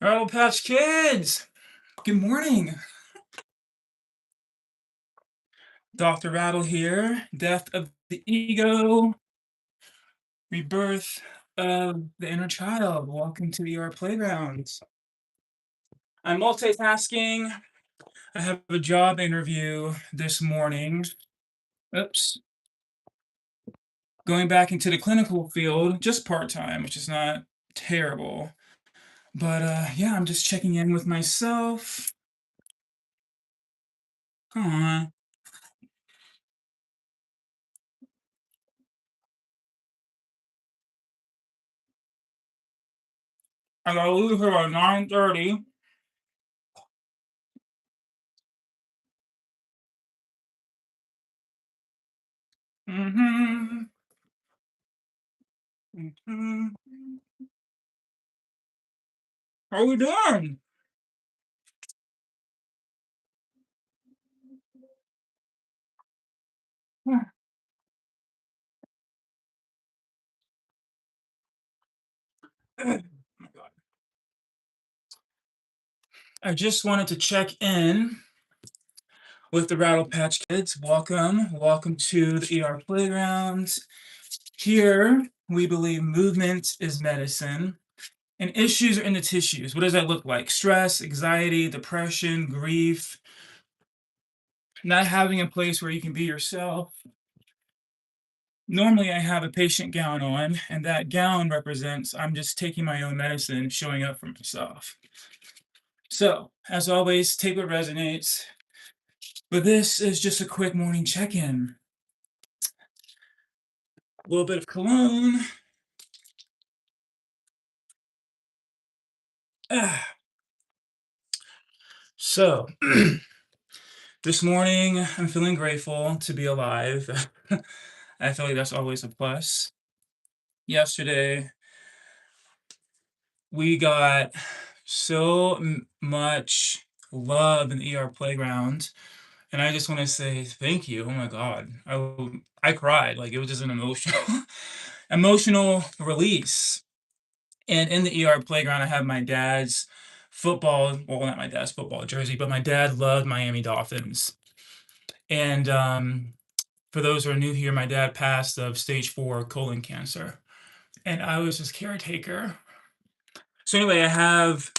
Rattle Patch Kids! Good morning. Dr. Rattle here. Death of the ego, rebirth of the inner child. Welcome to your playground. I'm multitasking. I have a job interview this morning. Oops. Going back into the clinical field, just part-time, which is not terrible. But yeah, I'm just checking in with myself. Aw. I gotta leave here at 9:30. Mhm. Mhm. How we doing? Oh my God. I just wanted to check in with the Rattle Patch Kids. Welcome. Welcome to the ER Playground. Here, we believe movement is medicine and issues are in the tissues. What does that look like? Stress, anxiety, depression, grief, not having a place where you can be yourself. Normally, I have a patient gown on, and that gown represents I'm just taking my own medicine, showing up for myself. So, as always, take what resonates. But this is just a quick morning check-in. A little bit of cologne. Ah. So, this morning, I'm feeling grateful to be alive. I feel like that's always a plus. Yesterday, we got so much love in the ER playground, and I just want to say thank you. Oh my God, I cried like it was just an emotional emotional release. And in the ER playground, I have my dad's football, well, not my dad's football jersey, but my dad loved Miami Dolphins. And for those who are new here, my dad passed of stage 4 colon cancer, and I was his caretaker. So anyway, I have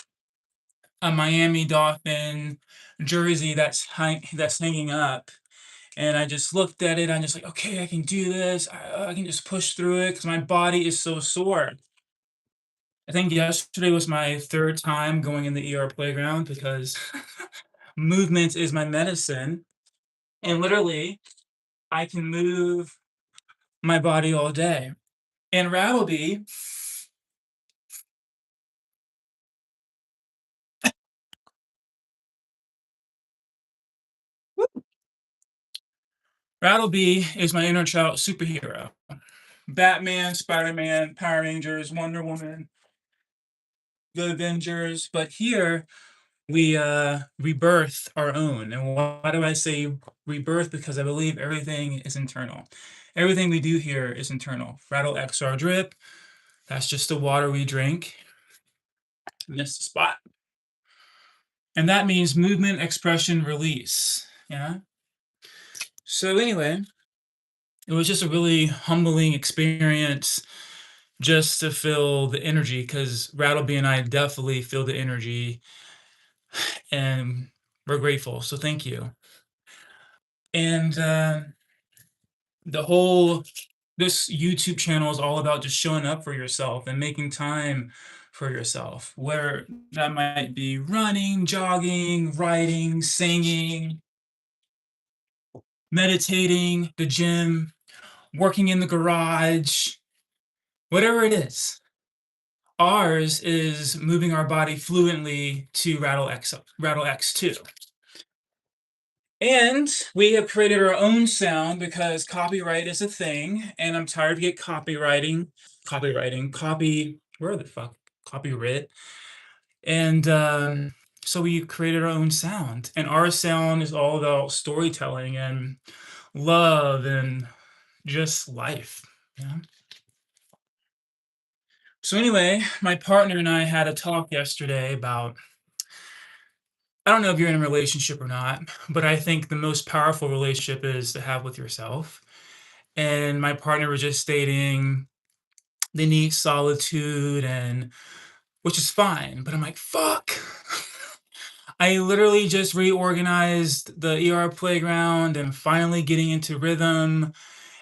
a Miami Dolphin jersey that's hanging up, and I just looked at it. I'm just like, okay, I can do this. I can just push through it because my body is so sore. I think yesterday was my third time going in the ER playground because movement is my medicine. And literally, I can move my body all day. And Rattlebee is my inner child superhero. Batman, Spider-Man, Power Rangers, Wonder Woman, the Avengers. But here we rebirth our own. And why do I say rebirth? Because I believe everything is internal. Everything we do here is internal. Rattle XR drip, that's just the water we drink. Missed the spot. And that means movement, expression, release. Yeah. So anyway, it was just a really humbling experience just to feel the energy because Rattlebee and I definitely feel the energy and we're grateful. So thank you. And the whole this YouTube channel is all about just showing up for yourself and making time for yourself, where that might be running, jogging, writing, singing, meditating, the gym, working in the garage, whatever it is. Ours is moving our body fluently to Rattle X2. And we have created our own sound because copyright is a thing, and I'm tired of get where the fuck, copyright. And so we created our own sound, and our sound is all about storytelling and love and just life. Yeah. So anyway, my partner and I had a talk yesterday about, I don't know if you're in a relationship or not, but I think the most powerful relationship is to have with yourself. And my partner was just stating they need solitude, and which is fine, but I'm like, fuck. I literally just reorganized the ER playground and finally getting into rhythm.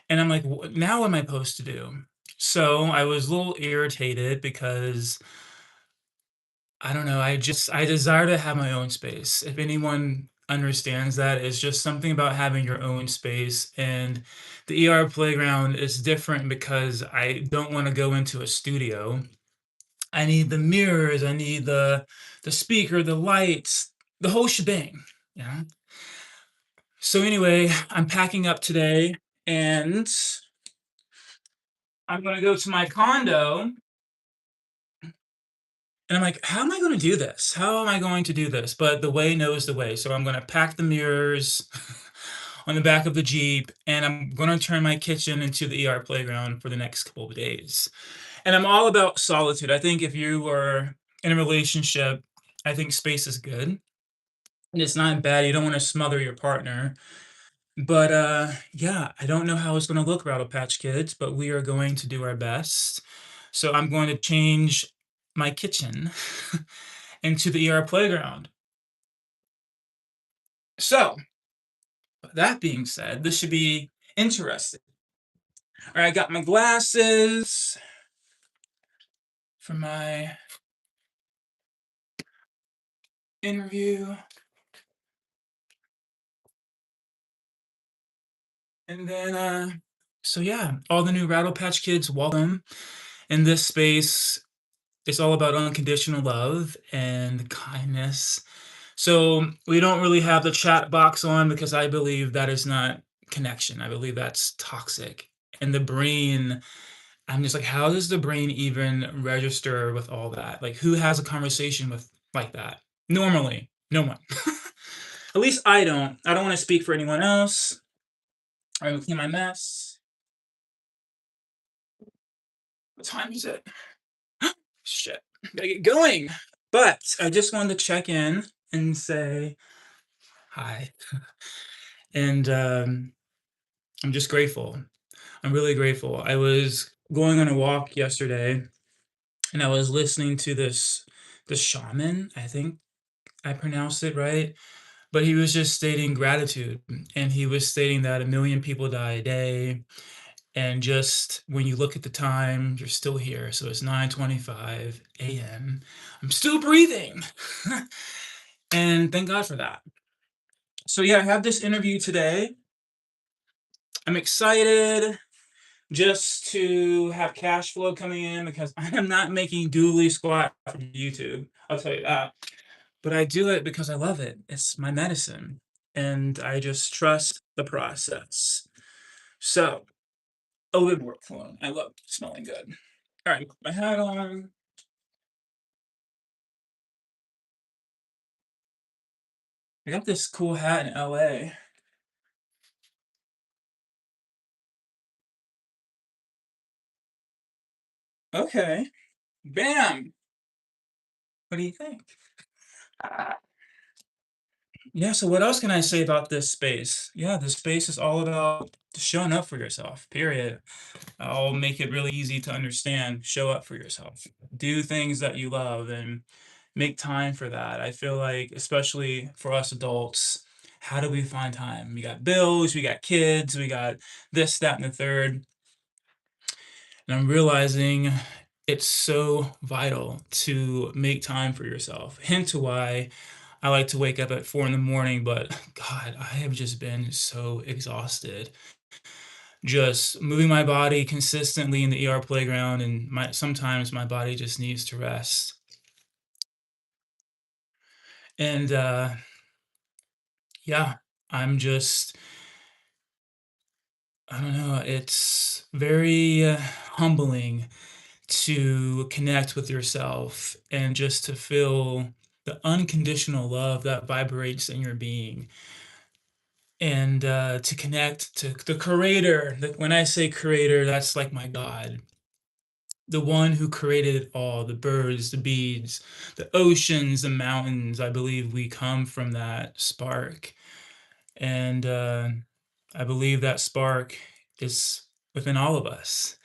And I'm like, now what am I supposed to do? So I was a little irritated because I don't know. I desire to have my own space. If anyone understands that, it's just something about having your own space. And the ER playground is different because I don't want to go into a studio. I need the mirrors, I need the speaker, the lights, the whole shebang. Yeah. So anyway, I'm packing up today and I'm gonna go to my condo. And I'm like, how am I going to do this? How am I going to do this? But the way knows the way. So I'm going to pack the mirrors on the back of the Jeep, and I'm going to turn my kitchen into the ER playground for the next couple of days. And I'm all about solitude. I think if you are in a relationship, I think space is good. And it's not bad. You don't want to smother your partner. But yeah, I don't know how it's going to look, Rattle Patch Kids, but we are going to do our best. So I'm going to change my kitchen into the ER playground. So, that being said, this should be interesting. All right, I got my glasses for my interview. And then, so yeah, all the new Rattle Patch Kids, welcome. In this space, it's all about unconditional love and kindness. So we don't really have the chat box on because I believe that is not connection. I believe that's toxic. And the brain, I'm just like, how does the brain even register with all that? Like, who has a conversation with like that? Normally, no one. At least I don't. I don't want to speak for anyone else. I'm gonna clean my mess. What time is it? Shit. Gotta get going. But I just wanted to check in and say hi. And I'm just grateful. I'm really grateful. I was going on a walk yesterday and I was listening to this shaman, I think I pronounced it right, but he was just stating gratitude, and he was stating that a million people die a day, and just when you look at the time, you're still here. So it's 9:25 a.m. I'm still breathing. And thank God for that. So yeah, I have this interview today. I'm excited just to have cash flow coming in because I am not making dooley squat for YouTube. I'll tell you that. But I do it because I love it. It's my medicine. And I just trust the process. So, a lid workflow. I love smelling good. All right, put my hat on. I got this cool hat in LA. Okay. Bam. What do you think? Yeah, so what else can I say about this space? Yeah, this space is all about showing up for yourself, period. I'll make it really easy to understand. Show up for yourself. Do things that you love and make time for that. I feel like, especially for us adults, how do we find time? We got bills, we got kids, we got this, that, and the third. And I'm realizing it's so vital to make time for yourself. Hence why I like to wake up at 4 in the morning, but God, I have just been so exhausted. Just moving my body consistently in the ER playground, and sometimes my body just needs to rest. And yeah, I'm just, I don't know, it's very humbling to connect with yourself and just to feel the unconditional love that vibrates in your being, and to connect to the creator. When I say creator, that's like my God. the one who created it all, the birds, the bees, the oceans, the mountains. I believe we come from that spark. And I believe that spark is within all of us.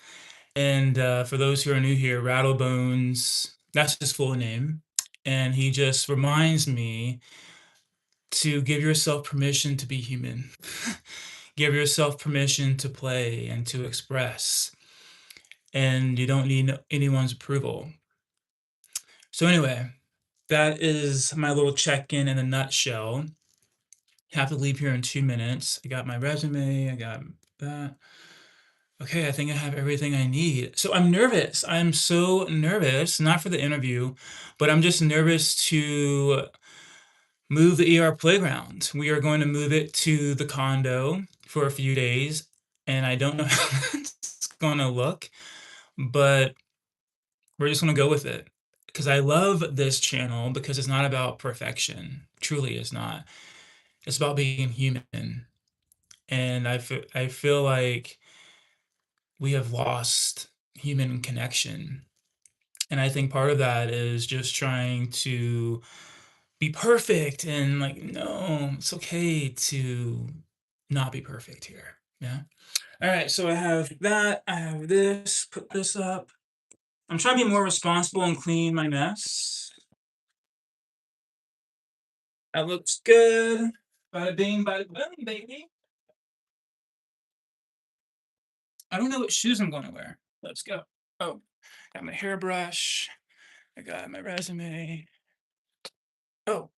And for those who are new here, Rattlebones, that's his full name. And he just reminds me to give yourself permission to be human. Give yourself permission to play and to express. And you don't need anyone's approval. So, anyway, that is my little check in a nutshell. Have to leave here in 2 minutes. I got my resume, I got that. Okay, I think I have everything I need. So I'm nervous. I'm so nervous, not for the interview, but I'm just nervous to move the ER playground. We are going to move it to the condo for a few days, and I don't know how it's gonna look, but we're just gonna go with it. Because I love this channel because it's not about perfection. Truly, it's not. It's about being human. And I feel like we have lost human connection. And I think part of that is just trying to be perfect and like, no, it's okay to not be perfect here. Yeah. All right. So I have that. I have this. Put this up. I'm trying to be more responsible and clean my mess. That looks good. Bada bing, bada boom, baby. I don't know what shoes I'm going to wear. Let's go. Oh, got my hairbrush. I got my resume. Oh,